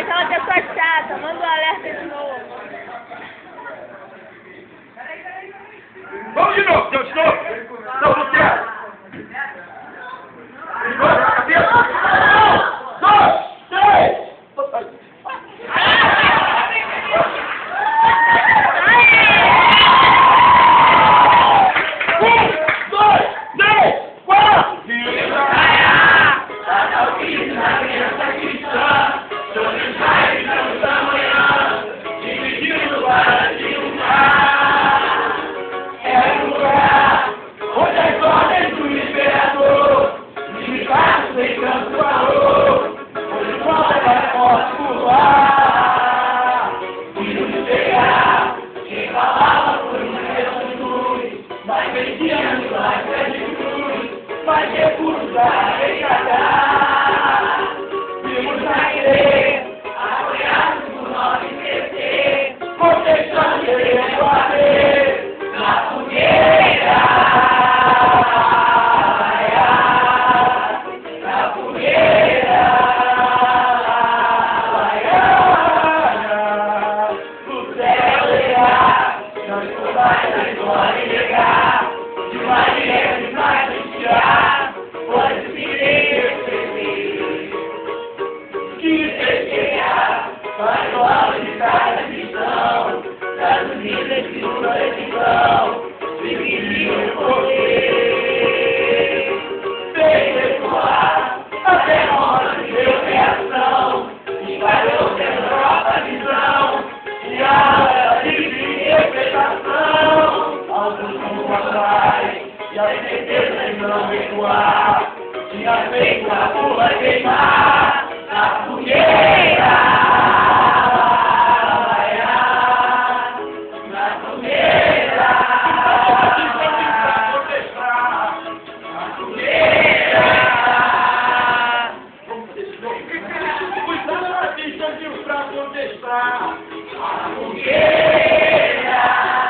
aquela pessoa chata, manda um alerta de novo. Vamos de novo, de novo. Não, não quero. De novo, na cabeça. 1, 2, 3. Vai recusar, enganar. Vimos na igreja, apoiados por nosso IPC, proteção de guarder na fogueira. Na fogueira. No céu legal, não escovar da história negar. De maneira de mais pode se perceber que seja faz o alto de cada missão das unidas de uma edição dividiu o poder perpetuar até morte de seu reação espalhou pela própria visão e a livre interpretação alguns como atrás e a certeza de não recuar, tinha feito a pula queimar na fogueira. Na fogueira. Na fogueira. Cuidado na pista de um pra protestar. Na fogueira.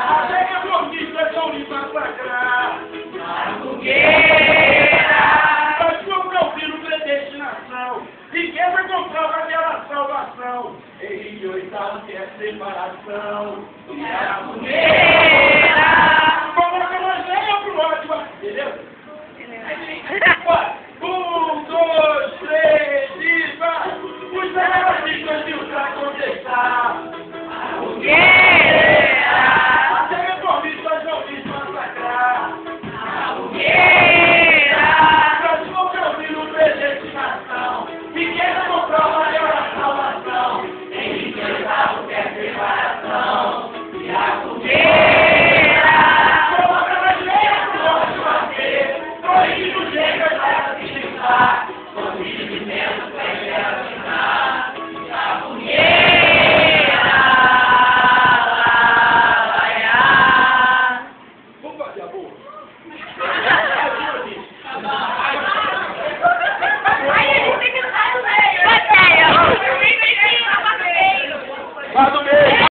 A velha gordista de um massacrar. Na fogueira! Mas compra o filho predestinação e quebra comprova aquela salvação. Em 8 anos que é separação. E a fogueira!